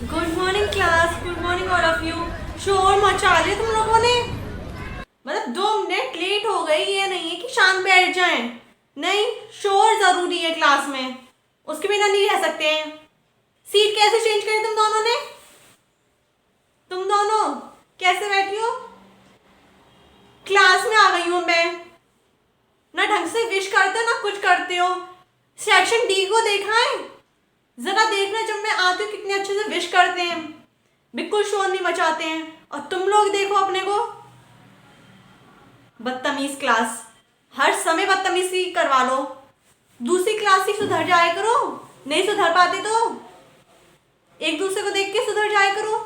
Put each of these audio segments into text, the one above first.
Good morning class, good morning all of you. शोर मचा लिया तुम लोगों ने। मतलब 2 मिनट लेट हो गई, ये नहीं है कि शाम बैठ जाएं। नहीं, शोर जरूरी है क्लास में, उसके बिना नहीं रह सकते हैं। सीट कैसे चेंज करी तुम दोनों ने? तुम दोनों कैसे बैठी हो? क्लास में आ गई हूं मैं, ना ढंग से विश करते हो ना कुछ करते हो। सेक्शन डी को देखा है? जरा देखना, जब मैं आती हूँ कितने अच्छे से विश करते हैं, बिल्कुल शोर नहीं मचाते हैं। और तुम लोग देखो अपने को, बदतमीज क्लास, हर समय बदतमीजी करवा लो। दूसरी क्लास ही सुधर जाया करो, नहीं सुधर पाते तो एक दूसरे को देख के सुधर जाया करो।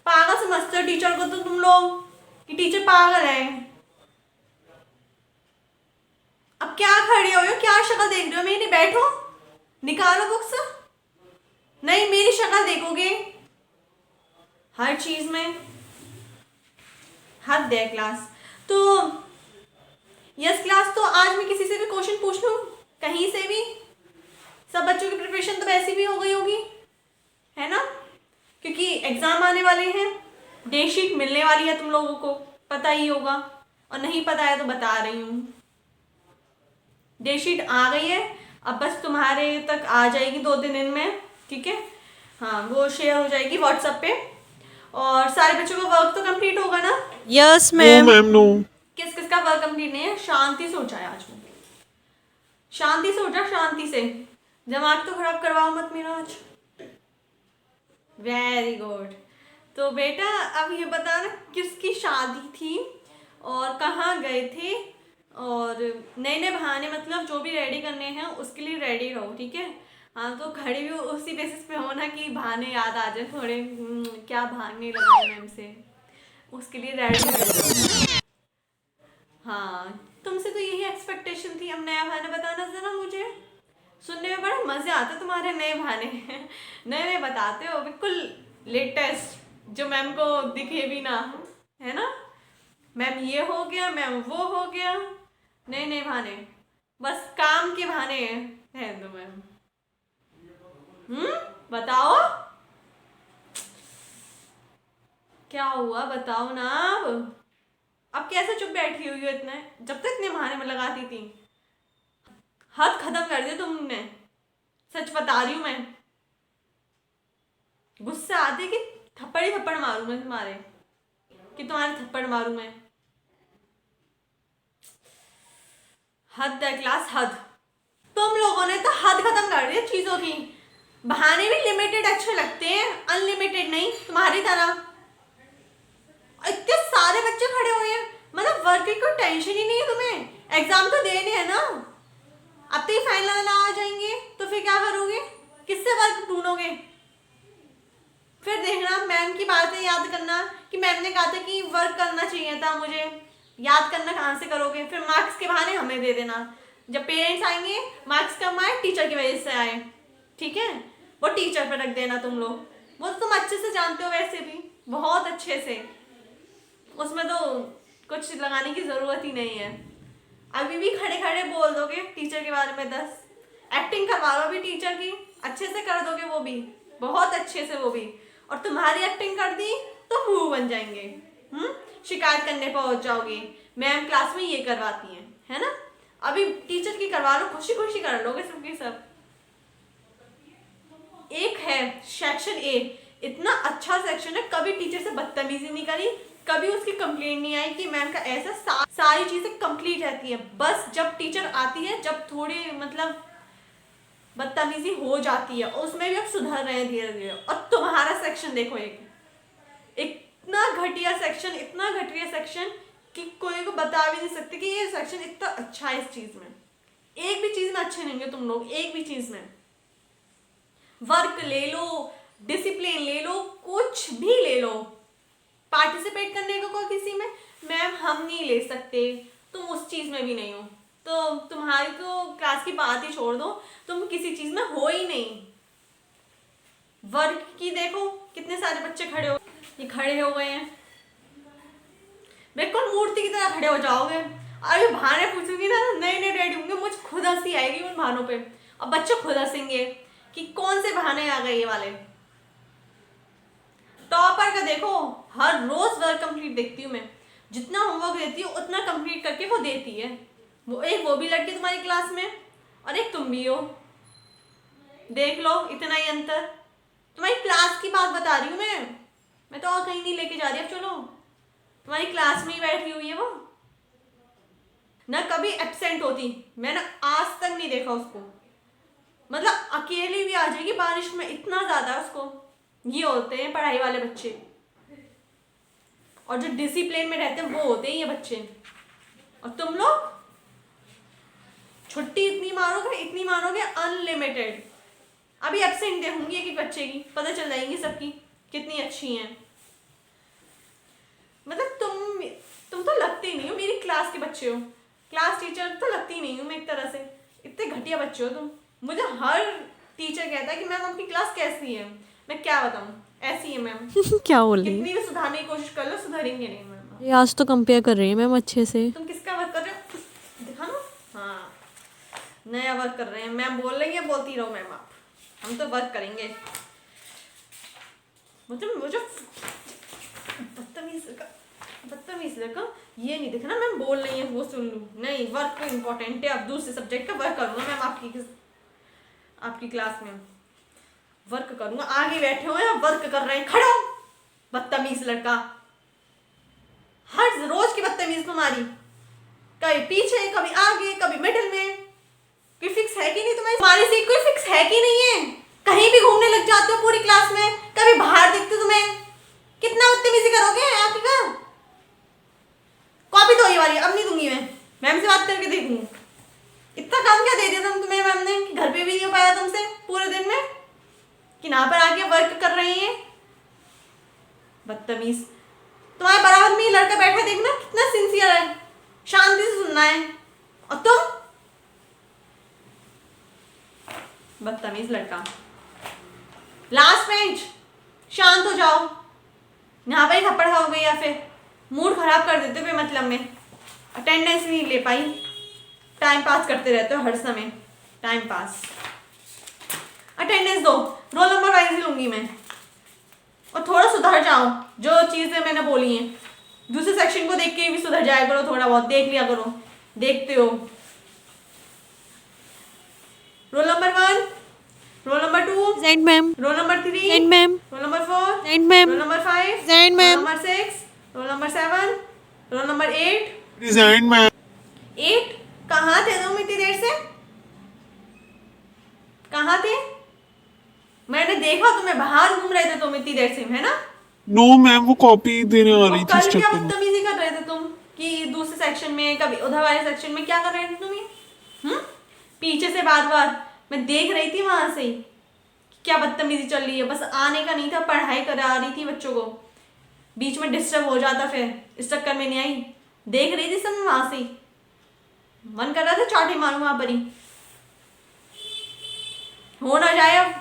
पागल समझते हो टीचर को तो तुम लोग, कि टीचर पागल है। अब क्या खड़े हो, क्या शक्ल देख रहे हो मेरी? बैठो, निकालो बुक्स। नहीं, मेरी शक्ल देखोगे हर चीज में, हद है क्लास। तो यस क्लास, तो आज मैं किसी से भी क्वेश्चन पूछ लूं, कहीं से भी? सब बच्चों की प्रिपरेशन तो वैसी भी हो गई होगी, है ना? क्योंकि एग्जाम आने वाले हैं, डे शीट मिलने वाली है, तुम लोगों को पता ही होगा, और नहीं पता है तो बता रही हूँ। डे शीट आ गई है, अब बस तुम्हारे तक आ जाएगी 2 दिन में, ठीक है? हाँ, वो शेयर हो जाएगी व्हाट्सएप पे। और सारे बच्चों का वर्क तो कंप्लीट होगा ना? Yes no ma'am. Ma'am no. किस किस का वर्क कंप्लीट नहीं है? शांति से उठा है आज में, शांति से उठा, शांति से। दिमाग तो खराब करवाओ मत मेरा आज। Very good. तो बेटा अब ये बताना, किसकी शादी थी और कहाँ गए थे? और नए नए बहाने, मतलब जो भी रेडी करने हैं उसके लिए रेडी रहो, ठीक है? हाँ, तो खड़ी भी उसी बेसिस पे हो ना कि बहाने याद आ जाए थोड़े। क्या बहाने लगाए मैम से, उसके लिए रेडी रह जाओ, है ना? हाँ, तुमसे तो यही एक्सपेक्टेशन थी। अब नया बहाना बताना जरा मुझे, सुनने में बड़ा मजे आते तुम्हारे नए बहाने। नए नए बताते हो, बिल्कुल लेटेस्ट, जो मैम को दिखे भी ना, है ना? मैम ये हो गया, मैम वो हो गया, नए नए बहाने, बस काम के बहाने हैं तो मैम। बताओ क्या हुआ, बताओ ना। अब कैसे चुप बैठी हुई हो इतने, जब तक इतने बहाने में लगाती थी? हद खत्म कर दिया तुमने, सच बता रही हूँ मैं। गुस्सा आती कि थप्पड़ ही थप्पड़ मारूं मैं तुम्हारे, कि तुम्हारे थप्पड़ मारूं मैं? हद है क्लास, हद। तुम लोगों ने तो हद खत्म कर दी चीजों की। बहाने भी लिमिटेड अच्छे लगते हैं, अनलिमिटेड नहीं, तुम्हारी तरह। इतने सारे बच्चे खड़े हुए हैं, मतलब वर्क की कोई टेंशन ही नहीं है तुम्हें। एग्जाम तो देने हैं ना, अब तो ये फाइनल आ जाएंगे, तो फिर क्या करोगे? किससे वर्क ढूंढोगे? फिर देखना, मैम की बातें याद करना कि मैम ने कहा था कि वर्क करना चाहिए था मुझे। याद करना कहाँ से करोगे? फिर मार्क्स के बहाने हमें दे देना। जब पेरेंट्स आएंगे, मार्क्स कम आए टीचर की वजह से आए, ठीक है? वो टीचर पर रख देना तुम लोग, वो तो तुम अच्छे से जानते हो वैसे भी, बहुत अच्छे से। उसमें तो कुछ लगाने की जरूरत ही नहीं है। अभी भी खड़े खड़े बोल दोगे टीचर के बारे में 10, एक्टिंग करवा लो अभी टीचर की, अच्छे से कर दोगे वो भी, बहुत अच्छे से वो भी। और तुम्हारी एक्टिंग कर दी तो मुंह बन जाएंगे, शिकायत करने पहुंच जाओगे, मैम क्लास में ये करवाती हैं, है ना? अभी टीचर की करवा लो, खुशी खुशी कर लोगे सबके सब। एक है सेक्शन ए, इतना अच्छा सेक्शन है, कभी टीचर से बदतमीजी नहीं करी, कभी उसकी कंप्लेंट नहीं आई कि मैम का ऐसा। सारी चीजें कंप्लीट रहती है, बस जब टीचर आती है, जब थोड़ी मतलब बदतमीजी हो जाती है, उसमें भी अब सुधर रहे हैं धीरे धीरे। और तुम्हारा सेक्शन देखो, एक इतना घटिया सेक्शन, इतना घटिया सेक्शन कि कोई को बता भी नहीं सकते कि ये सेक्शन इतना अच्छा है। इस चीज में, एक भी चीज में अच्छे नहीं होंगे तुम लोग, एक भी चीज में। वर्क ले लो, डिसिप्लिन ले लो, कुछ भी ले लो, पार्टिसिपेट करने को किसी में, मैम हम नहीं ले सकते, तुम उस चीज में भी नहीं हो, तो तुम्हारी तो क्लास की बात ही छोड़ दो, तुम किसी चीज में हो ही नहीं। वर्क की देखो, कितने सारे बच्चे खड़े हो, ये खड़े हो गए हैं, बिल्कुल मूर्ति की तरह खड़े हो जाओगे। अरे बहाने पूछूंगी ना, नए नए रेडी होंगे, मुझे खुद हंसी आएगी उन बहानों पे, और बच्चे खुद हंसेंगे कि कौन से बहाने आ गए ये वाले। टॉपर का देखो, हर रोज वर्क कंप्लीट देखती हूँ मैं, जितना होमवर्क देती हूँ उतना कंप्लीट करके वो देती है। वो भी लड़की तुम्हारी क्लास में और एक तुम भी हो, देख लो इतना ही अंतर। तुम्हारी क्लास की बात बता रही हूँ मैं तो और कहीं नहीं लेके जा रही। अब चलो, तुम्हारी क्लास में ही बैठी हुई है वो, ना कभी एब्सेंट होती, मैंने आज तक नहीं देखा उसको। मतलब अकेली भी आ जाएगी बारिश में, इतना ज्यादा उसको। ये होते हैं पढ़ाई वाले बच्चे, और जो डिसिप्लिन में रहते हैं वो होते हैं ये बच्चे। और तुम लोग छुट्टी इतनी मारोगे अनलिमिटेड। अभी एब्सेंट देखूंगी एक बच्चे की, पता चल जाएंगी सबकी कितनी अच्छी हैं। मतलब तुम तो लगती नहीं हो मेरी क्लास के बच्चे हो, क्लास टीचर तो लगती नहीं हूँ मैं एक तरह से। इतने घटिया बच्चे हो तुम। मुझे हर टीचर कहता है कि मैम आपकी क्लास कैसी है, मैं क्या बताऊँ, ऐसी है मैम। क्या बोल रही कितनी भी सुधारने की कोशिश कर लो, सुधरेंगे नहीं मैम। है? आज तो कंपेयर कर रही है मैम अच्छे से। तुम किसका वर्क कर रहे हो दिखा ना। हाँ, नया वर्क कर रहे हैं, मैम बोल रही है, बोलती रहो मैम आप, हम तो वर्क करेंगे। मतलब मुझे बदतमीज लड़का ये नहीं दिखना मैम बोल रही है वो सुन लूँ, नहीं वर्क तो इम्पोर्टेंट है। अब दूसरे सब्जेक्ट का वर्क करूँगा मैम आपकी क्लास में वर्क करूँगा। आगे बैठे हो या वर्क कर रहे हैं, खड़ो बदतमीज लड़का। हर रोज की बदतमीज तुम्हारी, कभी पीछे कभी आगे कभी मिडिल में। कोई फिक्स है कि नहीं तुम्हारी सीट, कोई फिक्स है कि नहीं है? कहीं भी घूमने लग जाते हो पूरी क्लास में, कभी बाहर दिखते तुम्हें। कितना बदतमीजी करोगे आपकी का? कॉपी दो ये वाली, अब नहीं दूंगी मैं, मैम से बात करके देखूंगी। इतना काम क्या दे दिया था तुम्हें मैम ने कि घर पे भी नहीं हो पाया तुमसे पूरे दिन में, कि यहाँ पर आके वर्क कर रही है। बदतमीज। तुम्हारे बराबर में लड़का बैठा, देखना कितना सिंसियर है, शांति से सुनना है। और तुम बदतमीज लड़का। लास्ट बेंच, शांत हो जाओ, यहाँ पर ही थप्पड़ खाओगे या फिर मूड खराब कर देते हो मतलब में। अटेंडेंस नहीं ले पाई, टाइम पास करते रहते हो हर समय, टाइम पास। अटेंडेंस दो, रोल नंबर वाइज ही लूंगी मैं। और थोड़ा सुधर जाओ, जो चीज़ें मैंने बोली हैं दूसरे सेक्शन को देख के भी सुधर जाया करो, थोड़ा बहुत देख लिया करो, देखते हो। Roll number 1, roll number 2, present ma'am. Roll number 3, present ma'am. Roll number 4, present ma'am. Roll number 5, present roll ma'am. Number 6, roll number 7, roll number 8। Present ma'am. 8 कहाँ थे तुम इतनी देर से? कहाँ थे? मैंने देखा तुम्हें, बाहर घूम रहे थे तुम इतनी देर से, है ना? नो मैम, वो कॉपी देने आ रही और थी कल इस क्या चक्कर में। बदतमीजी कर रहे थे तुम कि दूसरे सेक्शन में, कभी उधर वाले सेक्शन में, क्या कर रहे थे तुम ये? पीछे से बार बार मैं देख रही थी वहां से ही, क्या बदतमीजी चल रही है। बस आने का नहीं था, पढ़ाई करा रही थी बच्चों को, बीच में डिस्टर्ब हो जाता, फिर इस चक्कर में नहीं आई। देख रही थी सब वहां से ही, मन कर रहा था चाटे मारूं वहां पर ही, हो ना जाए अब।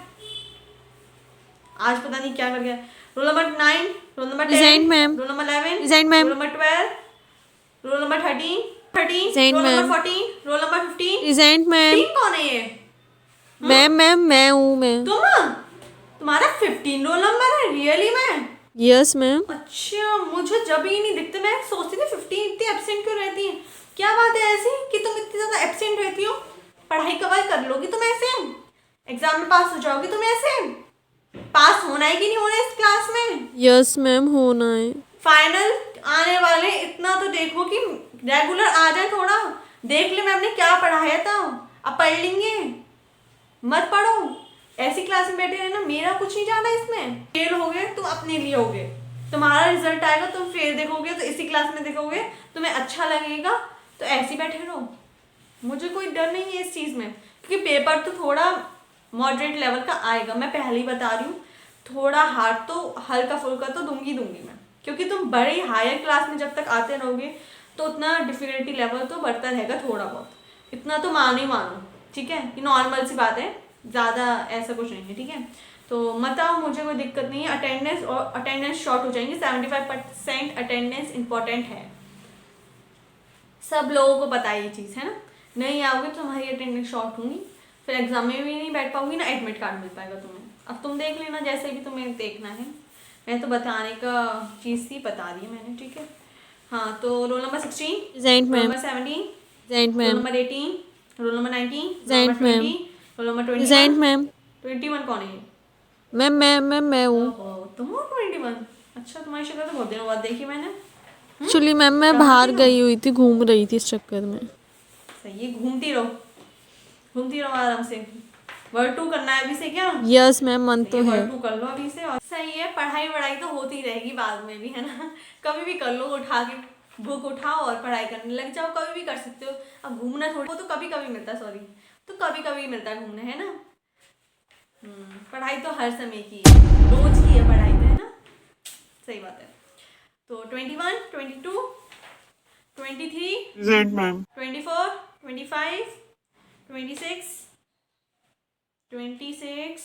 आज पता नहीं क्या कर गया। Roll number 9, roll number 10, present ma'am. Roll number 11, present ma'am. Roll number 12, roll number 13, present roll ma'am. Number 14, roll number 15। Present ma'am. 15 कौन है ये? मैम मैं हूँ मैं। तुम्हारा 15 रोल नंबर है रियली में? Yes ma'am. अच्छा, मुझे जब ही नहीं दिखते, मैं सोचती थी 15 इतनी एब्सेंट क्यों रहती है। क्या बात है ऐसी कि तुम इतनी ज्यादा एब्सेंट रहती हो? पढ़ाई कवर कर लोगी तुम ऐसे, एग्जाम में पास हो जाओगी तुम ऐसे? पास होना है कि नहीं होना है इस क्लास में? यस मैम, होना है। फाइनल आने वाले, इतना तो देखो कि रेगुलर आ जाए, थोड़ा देख ले मैम ने क्या पढ़ाया था, अब पढ़ लेंगे। मत पढ़ो, ऐसी क्लास में बैठे रहना, मेरा कुछ नहीं जाना इसमें। फेल हो गए तुम अपने लिए होगे, तुम्हारा रिजल्ट आएगा, तुम फेल देखोगे तो इसी क्लास में देखोगे, तुम्हें अच्छा लगेगा तो ऐसे बैठे रहो। मुझे कोई डर नहीं है इस चीज़ में, क्योंकि पेपर तो थोड़ा मॉडरेट लेवल का आएगा, मैं पहले ही बता रही हूँ। थोड़ा हार्ड तो हल्का फुल्का तो दूंगी मैं, क्योंकि तुम बड़े हायर क्लास में जब तक आते रहोगे तो उतना डिफिकल्टी लेवल तो बढ़ता रहेगा थोड़ा बहुत, इतना तो मानो ही मानो, ठीक है? ये नॉर्मल सी बात है, ज़्यादा ऐसा कुछ नहीं है, ठीक है? तो मत आओ, मुझे कोई दिक्कत नहीं है। अटेंडेंस और अटेंडेंस शॉर्ट हो जाएंगे, 75% अटेंडेंस इंपॉर्टेंट है, सब लोगों को पता है ये चीज़, है ना? नहीं आओगे तो तुम्हारी अटेंडेंस शॉर्ट होंगी, फिर एग्जाम में भी नहीं बैठ पाऊंगी, ना एडमिट कार्ड मिल पाएगा तुम्हें। अब तुम देख लेना जैसे भी तुम्हें देखना है, मैं तो बताने का चीज़ थी, बता दी मैंने, ठीक है। हाँ, तो roll number 16, present roll ma'am. Number 17, present roll ma'am. Number 18, roll number 19, roll present number ma'am. 20, roll number present 21। Ma'am. 21 कौन है? मैं हूँ। ओहो, तुम हो 21? अच्छा, तुम्हारी शक्ल तो बहुत दिनों बाद देखी मैंने। एक्चुअली मैम मैं कहाँ बाहर थी हो? गई हुई थी, घूम रही थी इस चक्कर में। सही है, घूमती रहो आराम से। वर्ड 2 करना है अभी से क्या? यस मैम, मन सही तो है, है। वर्ड 2 कर लो अभी से। और सही है, पढ़ाई वढ़ाई तो होती रहेगी बाद में भी, है ना। कभी भी कर लो, उठा के बुक उठाओ और पढ़ाई करने लग जाओ, कभी भी कर सकते हो। अब घूमना थोड़ी, वो तो कभी कभी मिलता है, सॉरी, तो कभी कभी मिलता है घूमने, है ना। पढ़ाई तो हर समय की है, रोज की है पढ़ाई तो, है ना। सही बात है। तो 21, 22, 23, present ma'am. 24, 25, 26, 26।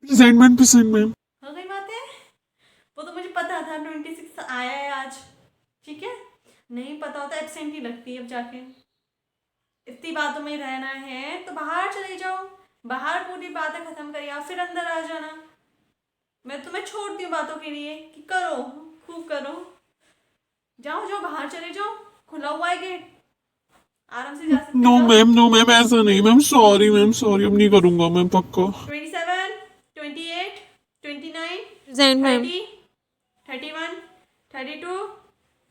Present ma'am. Present ma'am. हो गई बात है। वो तो मुझे पता था 26 आया है आज, ठीक है। नहीं पता होता एब्सेंट ही लगती है अब जाके। इतनी बातों में रहना है तो बाहर चले जाओ, बाहर पूरी बातें खत्म करिए, फिर अंदर आ जाना। मैं तुम्हें छोड़ती हूँ बातों के लिए कि करो, खूब करो। जाओ जाओ, बाहर चले जाओ, खुला हुआ है गेट, आराम से जा सकते हो, जाओ। नो मैम, ऐसा नहीं मैम, सॉरी मैम, सॉरी, अब नहीं करूंगा मैं, पक्का। 27, 28, 29, प्रेजेंट मैम। 30, 31, 32,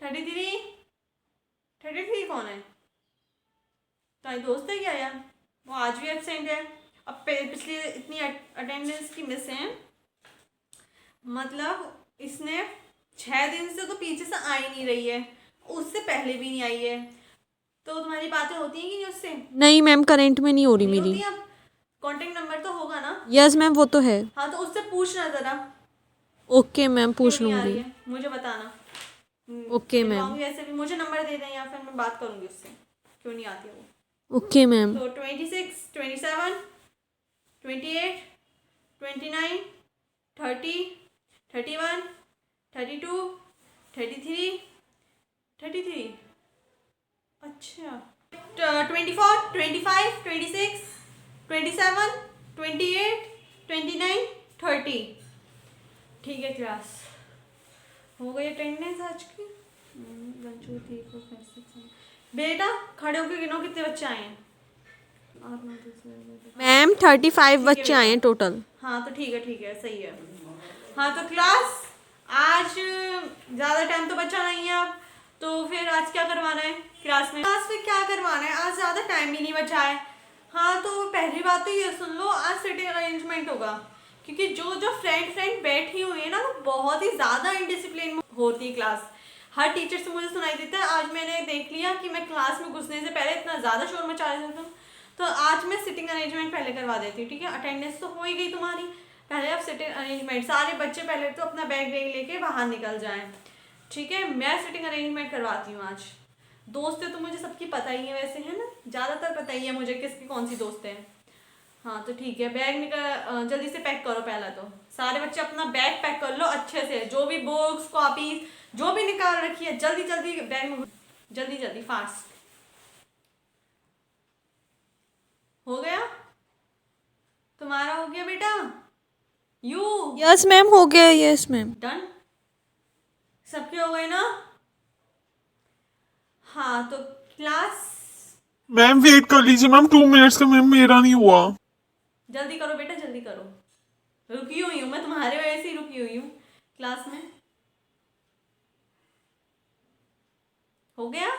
33। 33 कौन है? तुम्हारी दोस्त है क्या यार? वो आज भी एब्सेंट है। अब पिछली इतनी अटेंडेंस की मिस है, मतलब इसने 6 दिन से तो पीछे से आ ही नहीं रही है, उससे पहले भी नहीं आई है। तो तुम्हारी बातें होती हैं कि नहीं उससे? नहीं मैम, करेंट में नहीं हो रही नहीं मेरी। होती। अब कांटेक्ट नंबर तो होगा ना? यस मैम, वो तो है। हाँ, तो उससे पूछना जरा ओके मैम, क्यों पूछ नहीं आ रही लूंगी। है, मुझे बताना। Okay ma'am. मिलवाऊंगी, वैसे भी मुझे नंबर दे दें या फिर मैं बात करूंगी उससे, क्यों नहीं आती है वो। Okay ma'am. तो 26, 27, 28, 29, 30, 31, 32, 33, 33। अच्छा, 24, 25, 26, 27, 28, 29, 30। ठीक है क्लास, हो गई अटेंडेंस आज की। 1 2 3 4 5 6 7। बेटा खड़े होकर गिनो कितने बच्चे आए हैं। 8 9 10 11 मैम 35 ठीक है बच्चे आए हैं बेटा। टोटल। हाँ तो ठीक है, सही है। हाँ तो क्लास, आज ज़्यादा टाइम तो बचा नहीं है अब, तो फिर आज क्या करवाना है क्लास में क्या करवाना है, आज ज़्यादा टाइम भी नहीं बचा है। हाँ, तो पहली बात तो ये सुन लो, आज सिटिंग अरेंजमेंट होगा, क्योंकि जो जो फ्रेंड बैठी हुई है ना, वो बहुत ही ज़्यादा इनडिसिप्लिन होती है क्लास। हर टीचर से मुझे सुनाई देता है। आज मैंने देख लिया कि मैं क्लास में घुसने से पहले इतना ज़्यादा शोर मचा देता हूँ, तो आज मैं सिटिंग अरेंजमेंट पहले करवा देती हूँ, ठीक है। अटेंडेंस तो हो ही गई तुम्हारी, पहले अब सिटिंग अरेंजमेंट, सारे बच्चे पहले तो अपना बैग लेके बाहर निकल जाएं, ठीक है। मैं सिटिंग अरेंजमेंट करवाती हूँ आज। दोस्तें तो मुझे सबकी पता ही है वैसे, है ना, ज़्यादातर पता ही है मुझे किसकी कौन सी दोस्त है। हाँ तो ठीक है, बैग निकल जल्दी से पैक करो। पहला तो सारे बच्चे अपना बैग पैक कर लो अच्छे से, जो भी बुक्स कॉपीज जो भी निकाल रखी है, जल्दी जल्दी बैग में, जल्दी जल्दी फास्ट। हो गया तुम्हारा? हो गया बेटा? यू यस मैम, हो गया। Yes ma'am. डन? सबके हो गए ना? हाँ तो क्लास, मैम वेट कर लीजिए मैम, 2 मिनट्स का, मैम मेरा नहीं हुआ। जल्दी करो बेटा, जल्दी करो। रुकी हुई हूँ मैं, तुम्हारे वजह से ही रुकी हुई हूँ क्लास में। हो गया?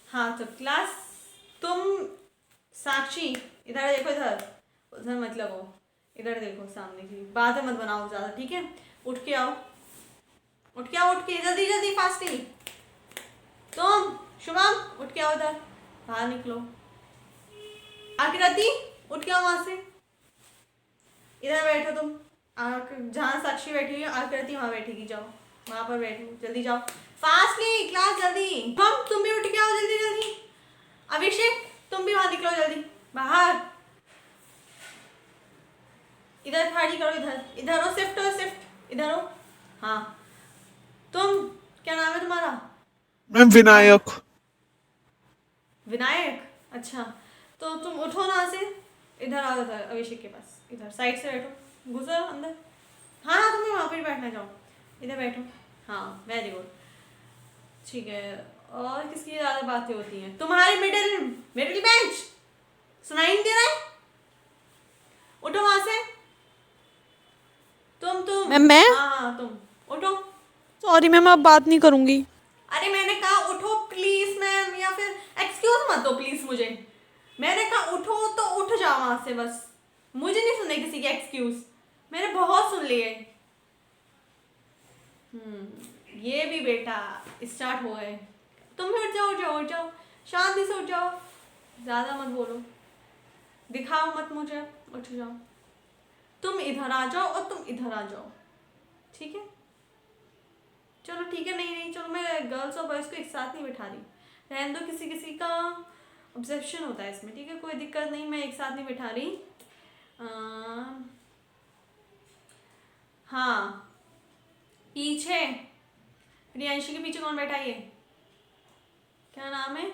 हाँ तो क्लास, तुम साक्षी इधर देखो, इधर उधर मत लगो, इधर देखो सामने की, बातें मत बनाओ ज़्यादा, ठीक है। उठ के आओ, उठ के आओ, उठ के जल्दी जल्दी फास्टली। तुम शुभम उठ के आओ, इधर बाहर निकलो। आकृति उठ के आओ वहां से, इधर बैठो तुम। जहाँ साक्षी बैठी हुई है, आकृति वहां बैठेगी, जाओ वहां पर बैठो, जल्दी जाओ फास्टली क्लास, जल्दी। हम तुम भी उठ के आओ जल्दी जल्दी। अभिषेक तुम भी वहां निकलो जल्दी बाहर। इधर खड़ी करो, इधर इधर हो, शिफ्ट हो, शिफ्ट इधर हो। हाँ, तुम क्या नाम है तुम्हारा? मैम विनायक। विनायक, अच्छा। तो तुम उठो ना से, इधर आओ, इधर अभिषेक के पास, इधर साइड से बैठो, घुसो अंदर। हाँ हाँ तुम्हें वहाँ पर बैठना, जाओ इधर बैठो। हाँ वेरी गुड, ठीक है। और किसकी ज़्यादा बातें होती हैं? तुम्हारे मिडिल मिडिल बेंच, सुनाई नहीं दे रहा है? उठो वहाँ से। तुम मैम मैं? हाँ हाँ तुम उठो। सॉरी मैम, अब बात नहीं करूँगी। अरे मैंने कहा उठो प्लीज मैम, या फिर एक्सक्यूज मत दो प्लीज मुझे। मैंने कहा उठो तो उठ जाओ वहां से, बस मुझे नहीं सुनने किसी के एक्सक्यूज, मैंने बहुत सुन लिए। ये भी बेटा स्टार्ट हो गए। तुम भी उठ जाओ, उठ जाओ, उठ जाओ, शांति से उठ जाओ, ज्यादा मत बोलो, दिखाओ मत मुझे, उठ जाओ। तुम इधर आ जाओ और तुम इधर आ जाओ, ठीक है? चलो ठीक है, नहीं चलो, मैं गर्ल्स और बॉयज़ को एक साथ नहीं बिठा रही, रहने दो, किसी किसी का ऑब्जेक्शन होता है इसमें, ठीक है? कोई दिक्कत नहीं, मैं एक साथ नहीं बिठा रही। हाँ पीछे, प्रियांशी के पीछे कौन बैठा है? क्या नाम है?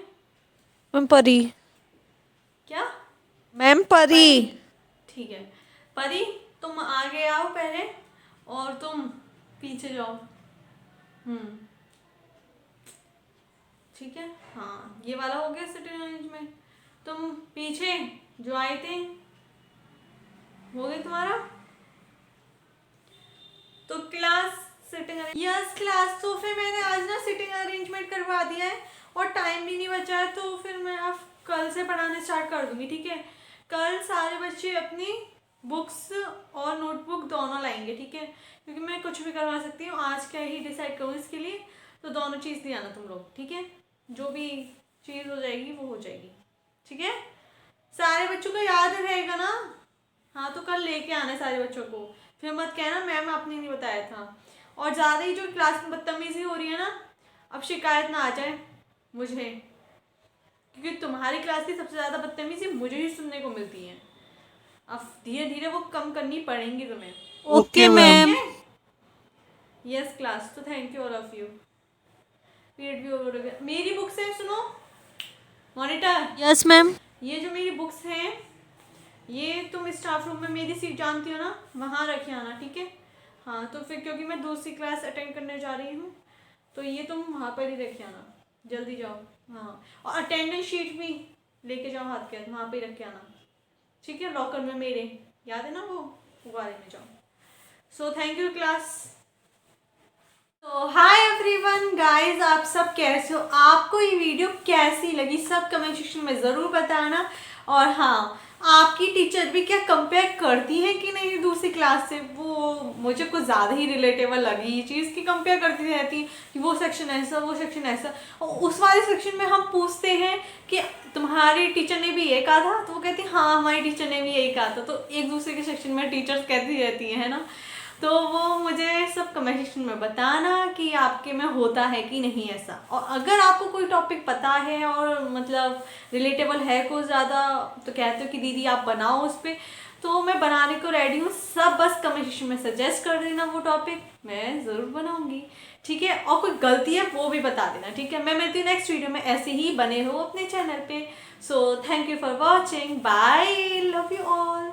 मैम परी। क्या? मैम परी। ठीक है परी, तुम आगे आओ पहले और तुम पीछे जाओ। ठीक है, हाँ ये वाला हो गया सिटिंग अरेंजमेंट। तुम पीछे जो आए थे हो गया तुम्हारा। तो क्लास सिटिंग यस क्लास, तो फिर मैंने आज ना सिटिंग अरेंजमेंट करवा दिया है और टाइम भी नहीं बचा है, तो फिर मैं अब कल से पढ़ाने स्टार्ट कर दूंगी, ठीक है? कल सारे बच्चे अपनी बुक्स और नोटबुक दोनों लाएंगे, ठीक है? क्योंकि मैं कुछ भी करवा सकती हूँ, आज क्या ही डिसाइड करूँ इसके लिए, तो दोनों चीज़ ले आना तुम लोग, ठीक है? जो भी चीज़ हो जाएगी वो हो जाएगी, ठीक है? सारे बच्चों को याद रहेगा ना? हाँ तो कल लेके आना है सारे बच्चों को, फिर मत कहना मैम आपने नहीं बताया था। और ज़्यादा ही जो क्लास में बदतमीजी हो रही है ना, अब शिकायत ना आ जाए मुझे, क्योंकि तुम्हारी क्लास की सबसे ज़्यादा बदतमीजी मुझे ही सुनने को मिलती है। अब धीरे धीरे वो कम करनी पड़ेंगी तुम्हें। Okay ma'am. यस क्लास, तो thank you all of you. Period भी ओवर हो गया। मेरी बुक्स हैं, सुनो मॉनिटर, यस मैम। ये जो मेरी बुक्स हैं ये तुम स्टाफ रूम में मेरी सीट जानती हो ना, वहाँ रखे आना, ठीक है? हाँ तो फिर क्योंकि मैं दूसरी क्लास अटेंड करने जा रही हूँ, तो ये तुम वहाँ पर ही रखे आना, जल्दी जाओ। हाँ और अटेंडेंस शीट भी लेके जाओ हाथ के, वहाँ पे रख के आना, ठीक है? लॉकर में मेरे, याद है ना वो वाले में जाओ। सो थैंक यू क्लास। तो हाय एवरीवन गाइस, आप सब कैसे हो? आपको ये वीडियो कैसी लगी सब कमेंट सेक्शन में ज़रूर बताना। और हाँ, आपकी टीचर भी क्या कंपेयर करती हैं कि नहीं दूसरी क्लास से? वो मुझे कुछ ज़्यादा ही रिलेटेबल लगी ये चीज़ कि कंपेयर करती रहती है कि वो सेक्शन ऐसा, वो सेक्शन ऐसा। और उस वाले सेक्शन में हम पूछते हैं कि तुम्हारी टीचर ने भी ये कहा था, तो वो कहती हाँ हमारी टीचर ने भी यही कहा था। तो एक दूसरे के सेक्शन में टीचर्स कहती रहती हैं, है ना? तो वो मुझे सब कमेंट सेक्शन में बताना कि आपके में होता है कि नहीं ऐसा। और अगर आपको कोई टॉपिक पता है और मतलब रिलेटेबल है कुछ ज़्यादा, तो कहते हो कि दीदी आप बनाओ उस पर, तो मैं बनाने को रेडी हूँ। सब बस कमेंट सेक्शन में सजेस्ट कर देना वो टॉपिक, मैं ज़रूर बनाऊँगी, ठीक है? और कोई गलती है वो भी बता देना, ठीक है? मैं मिलती हूँ नेक्स्ट वीडियो में, ऐसे ही बने हो अपने चैनल पे। So thank you for watching, bye, love you all.